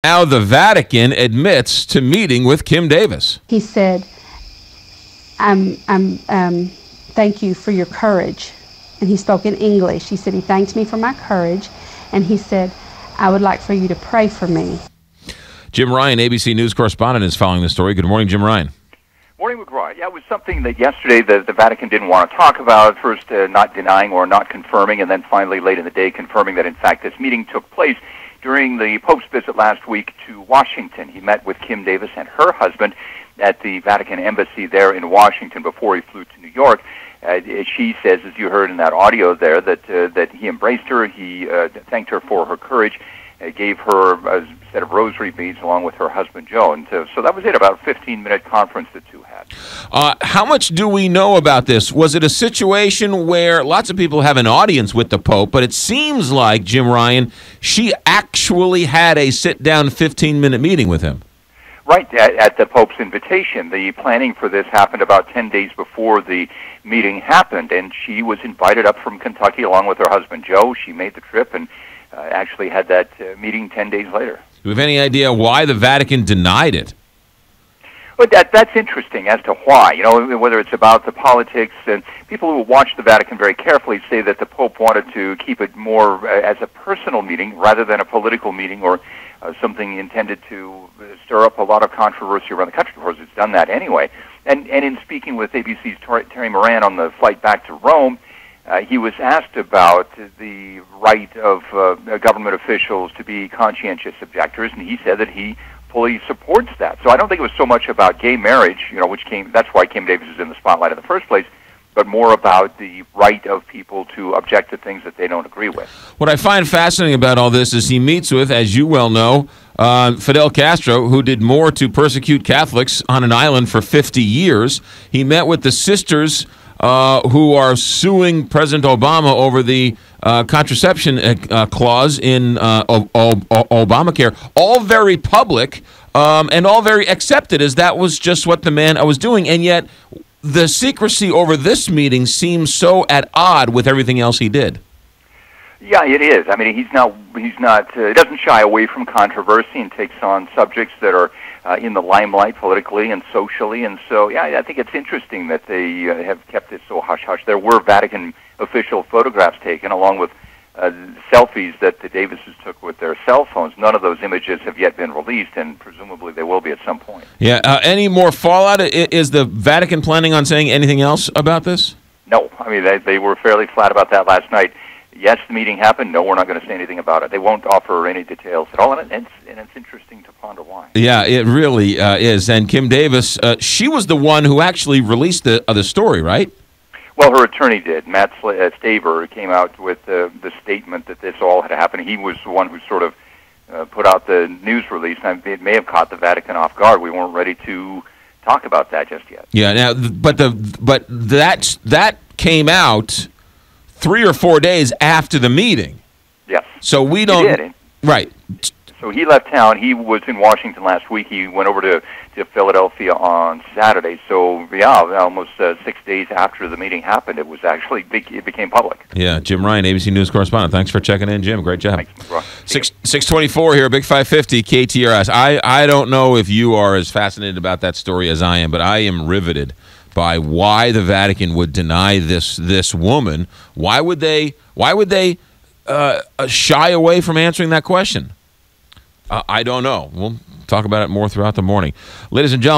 Now the Vatican admits to meeting with Kim Davis. He said, thank you for your courage. And he spoke in English. He said he thanked me for my courage. And he said, I would like for you to pray for me. Jim Ryan, ABC News correspondent, is following the story. Good morning, Jim Ryan. Morning, McGraw. Yeah, it was something that yesterday the Vatican didn't want to talk about, first not denying or not confirming, and then finally late in the day confirming that, in fact, this meeting took place during the Pope's visit last week to Washington. He met with Kim Davis and her husband at the Vatican embassy there in Washington before he flew to New York. She says, as you heard in that audio there, that he embraced her, he thanked her for her courage, gave her a set of rosary beads along with her husband Joe. And so that was it, about a 15-minute conference the two had. How much do we know about this? Was it a situation where lots of people have an audience with the Pope, but it seems like, Jim Ryan, she actually had a sit-down 15-minute meeting with him? Right, at the Pope's invitation. The planning for this happened about 10 days before the meeting happened, and she was invited up from Kentucky along with her husband Joe. She made the trip and actually had that meeting 10 days later. Do we have any idea why the Vatican denied it? Well, that's interesting as to why. You know, whether it's about the politics, and people who watch the Vatican very carefully say that the Pope wanted to keep it more as a personal meeting rather than a political meeting or something intended to stir up a lot of controversy around the country. Of course, it's done that anyway. And in speaking with ABC's Terry Moran on the flight back to Rome, he was asked about the right of government officials to be conscientious objectors, and he said that he fully supports that. So I don't think it was so much about gay marriage, you know, that's why Kim Davis is in the spotlight in the first place, but more about the right of people to object to things that they don't agree with. What I find fascinating about all this is he meets with, as you well know, Fidel Castro, who did more to persecute Catholics on an island for 50 years. He met with the sisters who are suing President Obama over the contraception clause in Obamacare, all very public and all very accepted, as that was just what the man was doing. And yet the secrecy over this meeting seems so at odd with everything else he did. Yeah, it is. I mean, he doesn't shy away from controversy and takes on subjects that are in the limelight politically and socially. And so, yeah, I think it's interesting that they have kept it so hush-hush. There were Vatican official photographs taken along with selfies that the Davises took with their cell phones. None of those images have yet been released, and presumably they will be at some point. Yeah. Any more fallout? Is the Vatican planning on saying anything else about this? No. I mean, they were fairly flat about that last night. Yes, the meeting happened. No, we're not going to say anything about it. They won't offer any details at all, and it's interesting to ponder why. Yeah, it really is. And Kim Davis, she was the one who actually released the story, right? Well, her attorney did. Matt Staver came out with the statement that this all had happened. He was the one who sort of put out the news release, and it may have caught the Vatican off guard. We weren't ready to talk about that just yet. Yeah, now, but that came out 3 or 4 days after the meeting. Yes. So we don't... He did. Right. So he left town. He was in Washington last week. He went over to Philadelphia on Saturday. So, yeah, almost 6 days after the meeting happened, it became public. Yeah, Jim Ryan, ABC News correspondent. Thanks for checking in, Jim. Great job. Thanks, 624 here, Big 550, KTRS. I don't know if you are as fascinated about that story as I am, but I am riveted by why the Vatican would deny this woman. Why would they shy away from answering that question? I don't know. We'll talk about it more throughout the morning. Ladies and gentlemen.